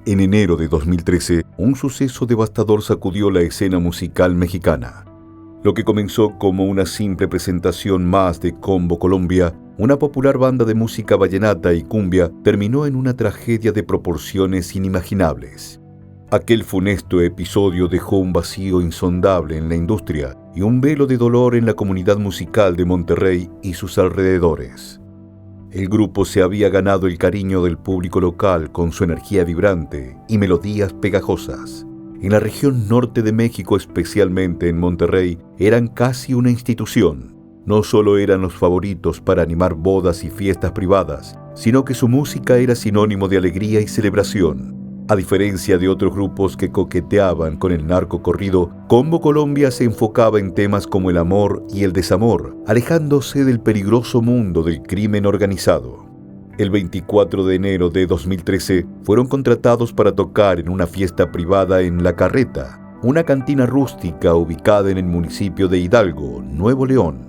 En enero de 2013, un suceso devastador sacudió la escena musical mexicana. Lo que comenzó como una simple presentación más de Combo Colombia, una popular banda de música vallenata y cumbia, terminó en una tragedia de proporciones inimaginables. Aquel funesto episodio dejó un vacío insondable en la industria y un velo de dolor en la comunidad musical de Monterrey y sus alrededores. El grupo se había ganado el cariño del público local con su energía vibrante y melodías pegajosas. En la región norte de México, especialmente en Monterrey, eran casi una institución. No solo eran los favoritos para animar bodas y fiestas privadas, sino que su música era sinónimo de alegría y celebración. A diferencia de otros grupos que coqueteaban con el narcocorrido, Combo Colombia se enfocaba en temas como el amor y el desamor, alejándose del peligroso mundo del crimen organizado. El 24 de enero de 2013 fueron contratados para tocar en una fiesta privada en La Carreta, una cantina rústica ubicada en el municipio de Hidalgo, Nuevo León.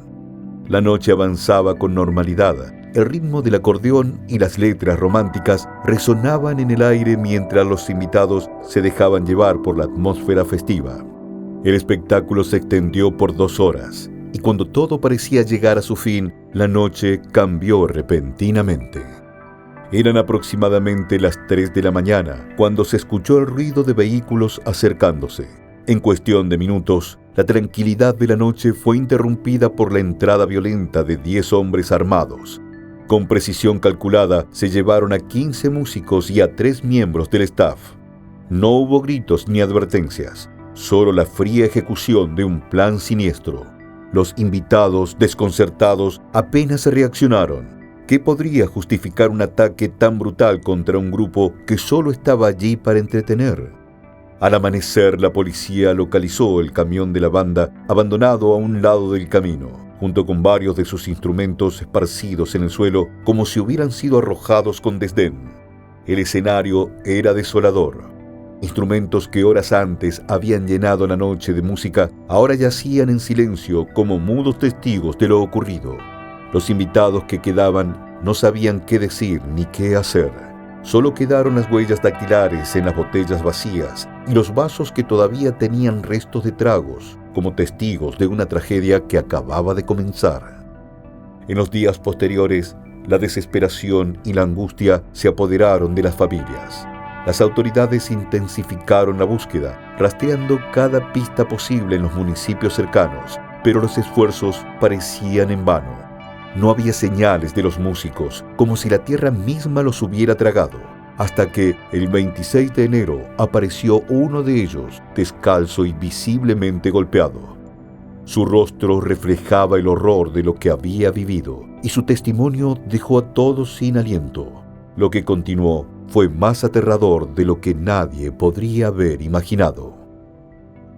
La noche avanzaba con normalidad. El ritmo del acordeón y las letras románticas resonaban en el aire mientras los invitados se dejaban llevar por la atmósfera festiva. El espectáculo se extendió por 2 horas, y cuando todo parecía llegar a su fin, la noche cambió repentinamente. Eran aproximadamente las 3 de la mañana cuando se escuchó el ruido de vehículos acercándose. En cuestión de minutos, la tranquilidad de la noche fue interrumpida por la entrada violenta de 10 hombres armados. Con precisión calculada, se llevaron a 15 músicos y a 3 miembros del staff. No hubo gritos ni advertencias, solo la fría ejecución de un plan siniestro. Los invitados, desconcertados, apenas reaccionaron. ¿Qué podría justificar un ataque tan brutal contra un grupo que solo estaba allí para entretener? Al amanecer, la policía localizó el camión de la banda abandonado a un lado del camino, junto con varios de sus instrumentos esparcidos en el suelo como si hubieran sido arrojados con desdén. El escenario era desolador. Instrumentos que horas antes habían llenado la noche de música ahora yacían en silencio como mudos testigos de lo ocurrido. Los invitados que quedaban no sabían qué decir ni qué hacer. Solo quedaron las huellas dactilares en las botellas vacías y los vasos que todavía tenían restos de tragos, como testigos de una tragedia que acababa de comenzar. En los días posteriores, la desesperación y la angustia se apoderaron de las familias. Las autoridades intensificaron la búsqueda, rastreando cada pista posible en los municipios cercanos, pero los esfuerzos parecían en vano. No había señales de los músicos, como si la tierra misma los hubiera tragado, hasta que el 26 de enero apareció uno de ellos, descalzo y visiblemente golpeado. Su rostro reflejaba el horror de lo que había vivido, y su testimonio dejó a todos sin aliento. Lo que continuó fue más aterrador de lo que nadie podría haber imaginado.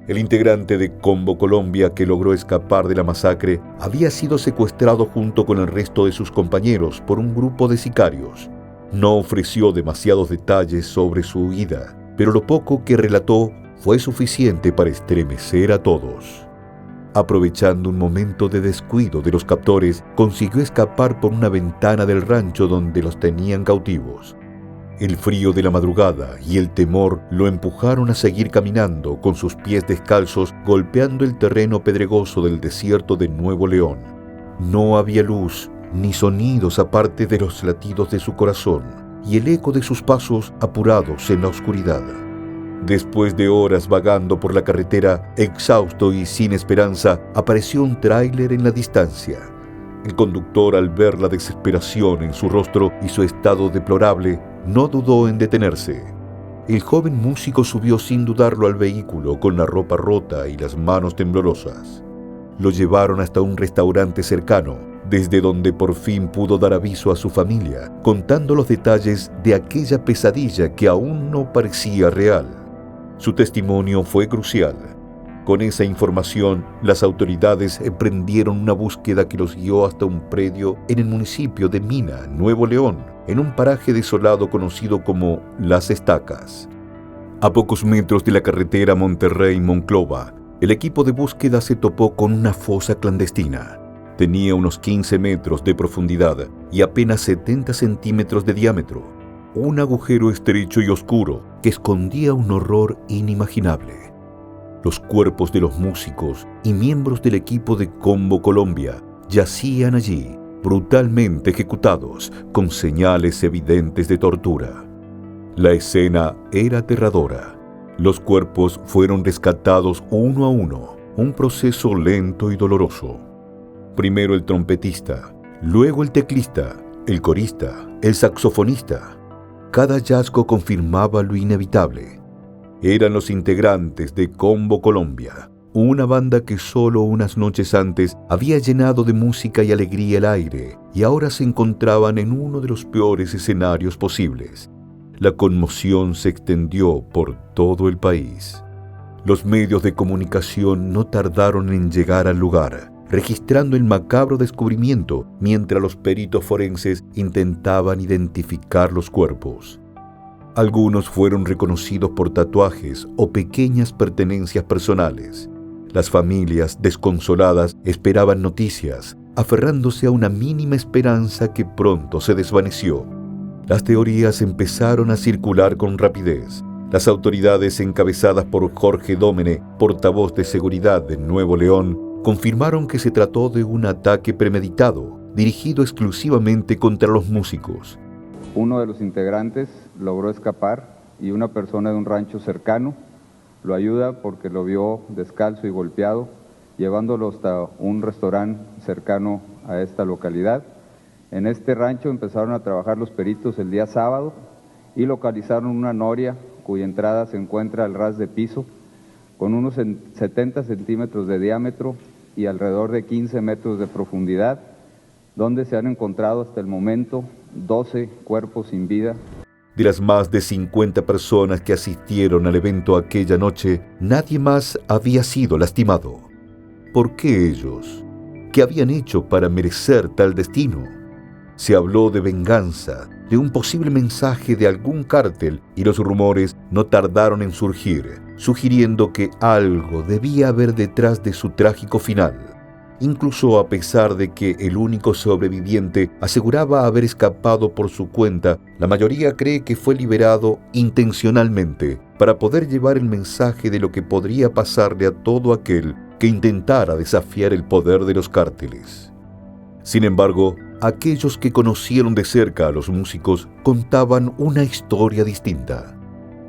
El integrante de Combo Colombia que logró escapar de la masacre había sido secuestrado junto con el resto de sus compañeros por un grupo de sicarios. No ofreció demasiados detalles sobre su huida, pero lo poco que relató fue suficiente para estremecer a todos. Aprovechando un momento de descuido de los captores, consiguió escapar por una ventana del rancho donde los tenían cautivos. El frío de la madrugada y el temor lo empujaron a seguir caminando con sus pies descalzos, golpeando el terreno pedregoso del desierto de Nuevo León. No había luz ni sonidos aparte de los latidos de su corazón y el eco de sus pasos apurados en la oscuridad. Después de horas vagando por la carretera, exhausto y sin esperanza, apareció un tráiler en la distancia. El conductor, al ver la desesperación en su rostro y su estado deplorable, no dudó en detenerse. El joven músico subió sin dudarlo al vehículo con la ropa rota y las manos temblorosas. Lo llevaron hasta un restaurante cercano, desde donde por fin pudo dar aviso a su familia, contando los detalles de aquella pesadilla que aún no parecía real. Su testimonio fue crucial. Con esa información, las autoridades emprendieron una búsqueda que los guió hasta un predio en el municipio de Mina, Nuevo León, en un paraje desolado conocido como Las Estacas. A pocos metros de la carretera Monterrey-Monclova, el equipo de búsqueda se topó con una fosa clandestina. Tenía unos 15 metros de profundidad y apenas 70 centímetros de diámetro. un agujero estrecho y oscuro que escondía un horror inimaginable. Los cuerpos de los músicos y miembros del equipo de Combo Colombia yacían allí, brutalmente ejecutados, con señales evidentes de tortura. La escena era aterradora. Los cuerpos fueron rescatados uno a uno, un proceso lento y doloroso. Primero el trompetista, luego el teclista, el corista, el saxofonista. Cada hallazgo confirmaba lo inevitable. Eran los integrantes de Combo Colombia, una banda que solo unas noches antes había llenado de música y alegría el aire y ahora se encontraban en uno de los peores escenarios posibles. La conmoción se extendió por todo el país. Los medios de comunicación no tardaron en llegar al lugar, registrando el macabro descubrimiento mientras los peritos forenses intentaban identificar los cuerpos. Algunos fueron reconocidos por tatuajes o pequeñas pertenencias personales. Las familias, desconsoladas, esperaban noticias, aferrándose a una mínima esperanza que pronto se desvaneció. Las teorías empezaron a circular con rapidez. Las autoridades, encabezadas por Jorge Dómene, portavoz de seguridad de Nuevo León, confirmaron que se trató de un ataque premeditado, dirigido exclusivamente contra los músicos. Uno de los integrantes logró escapar y una persona de un rancho cercano lo ayuda porque lo vio descalzo y golpeado, llevándolo hasta un restaurante cercano a esta localidad. En este rancho empezaron a trabajar los peritos el día sábado y localizaron una noria cuya entrada se encuentra al ras de piso, con unos 70 centímetros de diámetro y alrededor de 15 metros de profundidad, donde se han encontrado hasta el momento 12 cuerpos sin vida. De las más de 50 personas que asistieron al evento aquella noche, nadie más había sido lastimado. ¿Por qué ellos? ¿Qué habían hecho para merecer tal destino? Se habló de venganza, de un posible mensaje de algún cártel, y los rumores no tardaron en surgir, sugiriendo que algo debía haber detrás de su trágico final. Incluso a pesar de que el único sobreviviente aseguraba haber escapado por su cuenta, la mayoría cree que fue liberado intencionalmente para poder llevar el mensaje de lo que podría pasarle a todo aquel que intentara desafiar el poder de los cárteles. Sin embargo, aquellos que conocieron de cerca a los músicos contaban una historia distinta.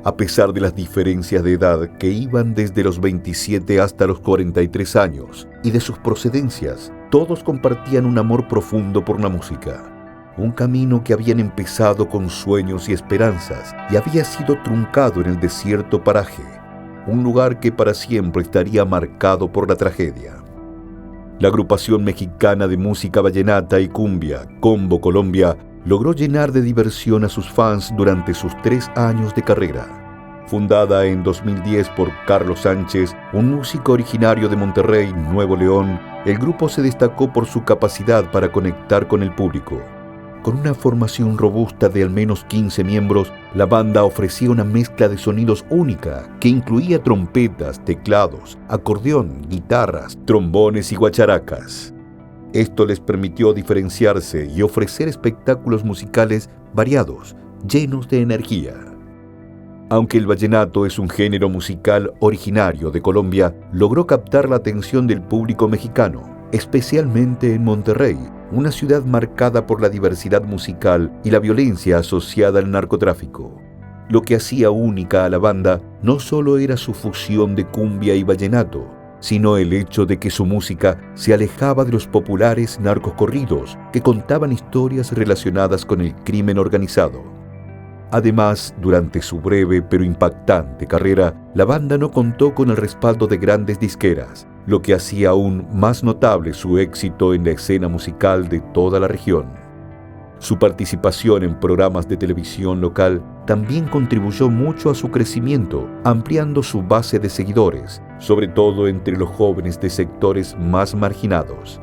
A pesar de las diferencias de edad que iban desde los 27 hasta los 43 años y de sus procedencias, todos compartían un amor profundo por la música. Un camino que habían empezado con sueños y esperanzas y había sido truncado en el desierto paraje, un lugar que para siempre estaría marcado por la tragedia. La agrupación mexicana de música vallenata y cumbia, Combo Colombia, logró llenar de diversión a sus fans durante sus 3 años de carrera. Fundada en 2010 por Carlos Sánchez, un músico originario de Monterrey, Nuevo León, el grupo se destacó por su capacidad para conectar con el público. Con una formación robusta de al menos 15 miembros, la banda ofrecía una mezcla de sonidos única que incluía trompetas, teclados, acordeón, guitarras, trombones y guacharacas. Esto les permitió diferenciarse y ofrecer espectáculos musicales variados, llenos de energía. Aunque el vallenato es un género musical originario de Colombia, logró captar la atención del público mexicano, especialmente en Monterrey, una ciudad marcada por la diversidad musical y la violencia asociada al narcotráfico. Lo que hacía única a la banda no solo era su fusión de cumbia y vallenato, sino el hecho de que su música se alejaba de los populares narcocorridos que contaban historias relacionadas con el crimen organizado. Además, durante su breve pero impactante carrera, la banda no contó con el respaldo de grandes disqueras, lo que hacía aún más notable su éxito en la escena musical de toda la región. Su participación en programas de televisión local también contribuyó mucho a su crecimiento, ampliando su base de seguidores, sobre todo entre los jóvenes de sectores más marginados.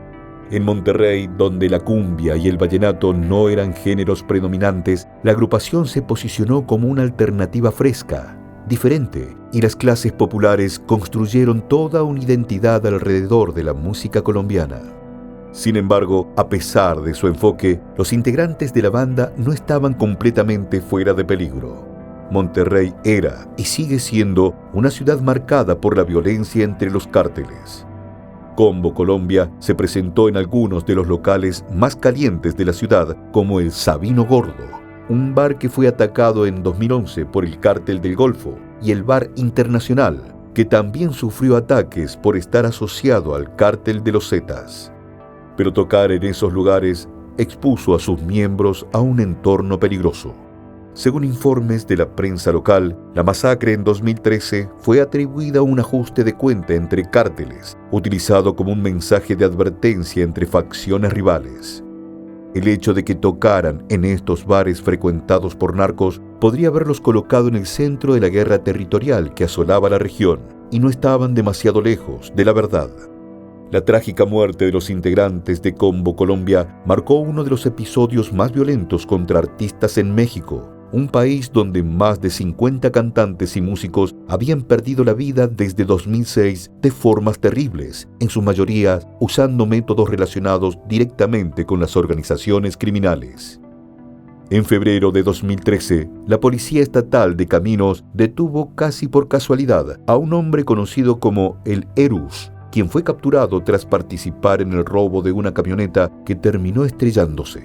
En Monterrey, donde la cumbia y el vallenato no eran géneros predominantes, la agrupación se posicionó como una alternativa fresca, diferente, y las clases populares construyeron toda una identidad alrededor de la música colombiana. Sin embargo, a pesar de su enfoque, los integrantes de la banda no estaban completamente fuera de peligro. Monterrey era y sigue siendo una ciudad marcada por la violencia entre los cárteles. Combo Colombia se presentó en algunos de los locales más calientes de la ciudad, como el Sabino Gordo, un bar que fue atacado en 2011 por el Cártel del Golfo, y el Bar Internacional, que también sufrió ataques por estar asociado al Cártel de los Zetas. Pero tocar en esos lugares expuso a sus miembros a un entorno peligroso. Según informes de la prensa local, la masacre en 2013 fue atribuida a un ajuste de cuenta entre cárteles, utilizado como un mensaje de advertencia entre facciones rivales. El hecho de que tocaran en estos bares frecuentados por narcos podría haberlos colocado en el centro de la guerra territorial que asolaba la región, y no estaban demasiado lejos de la verdad. La trágica muerte de los integrantes de Combo Colombia marcó uno de los episodios más violentos contra artistas en México, un país donde más de 50 cantantes y músicos habían perdido la vida desde 2006 de formas terribles, en su mayoría usando métodos relacionados directamente con las organizaciones criminales. En febrero de 2013, la Policía Estatal de Caminos detuvo casi por casualidad a un hombre conocido como el Erus, quien fue capturado tras participar en el robo de una camioneta que terminó estrellándose.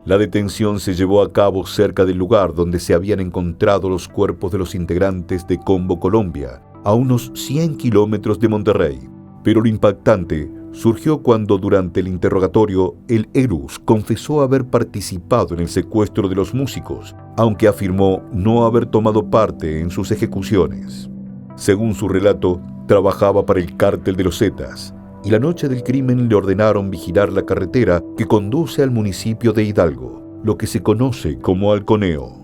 La detención se llevó a cabo cerca del lugar donde se habían encontrado los cuerpos de los integrantes de Combo Colombia, a unos 100 kilómetros de Monterrey. Pero lo impactante surgió cuando durante el interrogatorio el Erus confesó haber participado en el secuestro de los músicos, aunque afirmó no haber tomado parte en sus ejecuciones. Según su relato, trabajaba para el Cártel de los Zetas, y la noche del crimen le ordenaron vigilar la carretera que conduce al municipio de Hidalgo, lo que se conoce como Halconeo.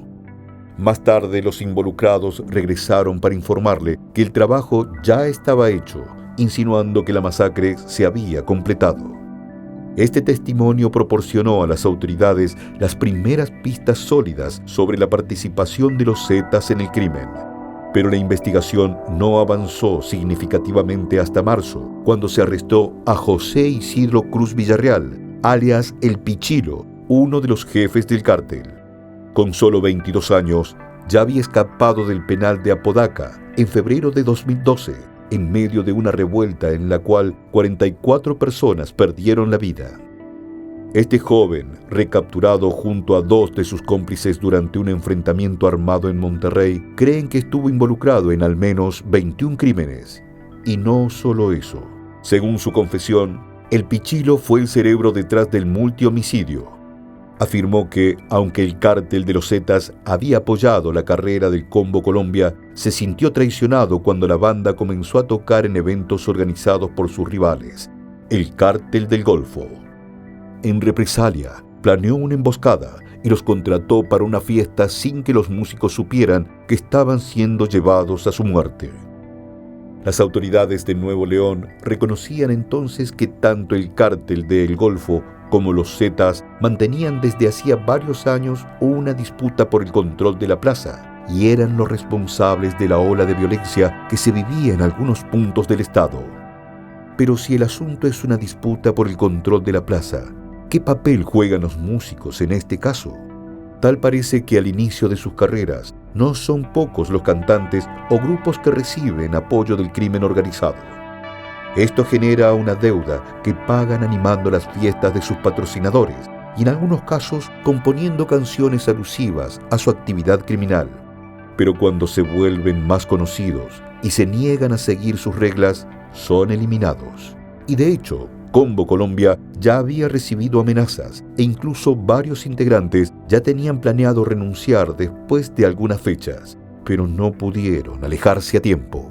Más tarde, los involucrados regresaron para informarle que el trabajo ya estaba hecho, insinuando que la masacre se había completado. Este testimonio proporcionó a las autoridades las primeras pistas sólidas sobre la participación de los Zetas en el crimen. Pero la investigación no avanzó significativamente hasta marzo, cuando se arrestó a José Isidro Cruz Villarreal, alias El Pichilo, uno de los jefes del cártel. Con solo 22 años, ya había escapado del penal de Apodaca en febrero de 2012, en medio de una revuelta en la cual 44 personas perdieron la vida. Este joven, recapturado junto a 2 de sus cómplices durante un enfrentamiento armado en Monterrey, creen que estuvo involucrado en al menos 21 crímenes. Y no solo eso. Según su confesión, el Pichilo fue el cerebro detrás del multihomicidio. Afirmó que, aunque el Cártel de los Zetas había apoyado la carrera del Combo Colombia, se sintió traicionado cuando la banda comenzó a tocar en eventos organizados por sus rivales, el Cártel del Golfo. En represalia, planeó una emboscada y los contrató para una fiesta sin que los músicos supieran que estaban siendo llevados a su muerte. Las autoridades de Nuevo León reconocían entonces que tanto el Cártel del Golfo como los Zetas mantenían desde hacía varios años una disputa por el control de la plaza y eran los responsables de la ola de violencia que se vivía en algunos puntos del estado. Pero si el asunto es una disputa por el control de la plaza, ¿qué papel juegan los músicos en este caso? Tal parece que al inicio de sus carreras no son pocos los cantantes o grupos que reciben apoyo del crimen organizado. Esto genera una deuda que pagan animando las fiestas de sus patrocinadores y en algunos casos componiendo canciones alusivas a su actividad criminal. Pero cuando se vuelven más conocidos y se niegan a seguir sus reglas, son eliminados. Y de hecho, Combo Colombia ya había recibido amenazas e incluso varios integrantes ya tenían planeado renunciar después de algunas fechas, pero no pudieron alejarse a tiempo.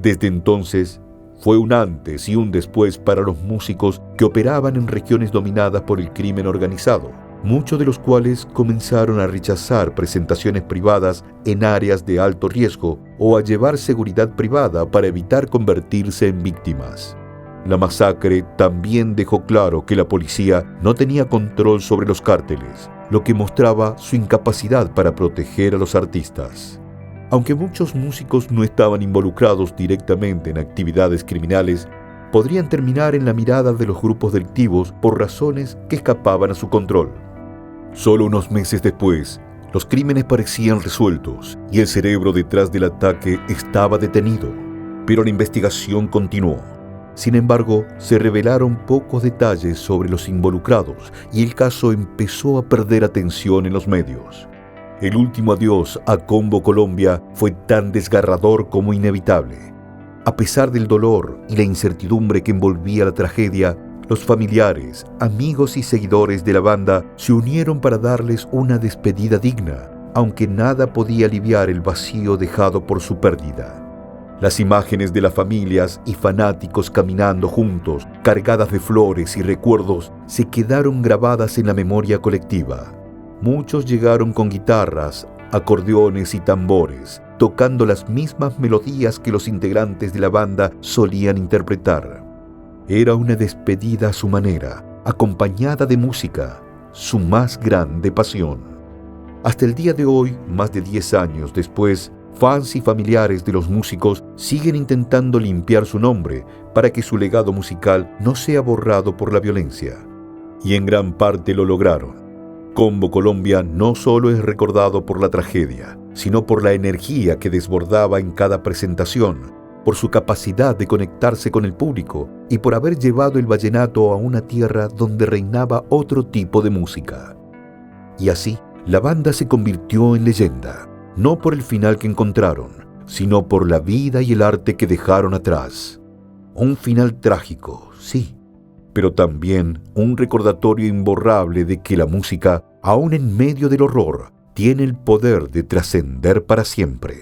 Desde entonces, fue un antes y un después para los músicos que operaban en regiones dominadas por el crimen organizado, muchos de los cuales comenzaron a rechazar presentaciones privadas en áreas de alto riesgo o a llevar seguridad privada para evitar convertirse en víctimas. La masacre también dejó claro que la policía no tenía control sobre los cárteles, lo que mostraba su incapacidad para proteger a los artistas. Aunque muchos músicos no estaban involucrados directamente en actividades criminales, podrían terminar en la mirada de los grupos delictivos por razones que escapaban a su control. Solo unos meses después, los crímenes parecían resueltos y el cerebro detrás del ataque estaba detenido, pero la investigación continuó. Sin embargo, se revelaron pocos detalles sobre los involucrados y el caso empezó a perder atención en los medios. El último adiós a Combo Colombia fue tan desgarrador como inevitable. A pesar del dolor y la incertidumbre que envolvía la tragedia, los familiares, amigos y seguidores de la banda se unieron para darles una despedida digna, aunque nada podía aliviar el vacío dejado por su pérdida. Las imágenes de las familias y fanáticos caminando juntos, cargadas de flores y recuerdos, se quedaron grabadas en la memoria colectiva. Muchos llegaron con guitarras, acordeones y tambores, tocando las mismas melodías que los integrantes de la banda solían interpretar. Era una despedida a su manera, acompañada de música, su más grande pasión. Hasta el día de hoy, más de 10 años después, fans y familiares de los músicos siguen intentando limpiar su nombre para que su legado musical no sea borrado por la violencia. Y en gran parte lo lograron. Combo Colombia no solo es recordado por la tragedia, sino por la energía que desbordaba en cada presentación, por su capacidad de conectarse con el público y por haber llevado el vallenato a una tierra donde reinaba otro tipo de música. Y así, la banda se convirtió en leyenda, no por el final que encontraron, sino por la vida y el arte que dejaron atrás. Un final trágico, sí, pero también un recordatorio imborrable de que la música, aun en medio del horror, tiene el poder de trascender para siempre.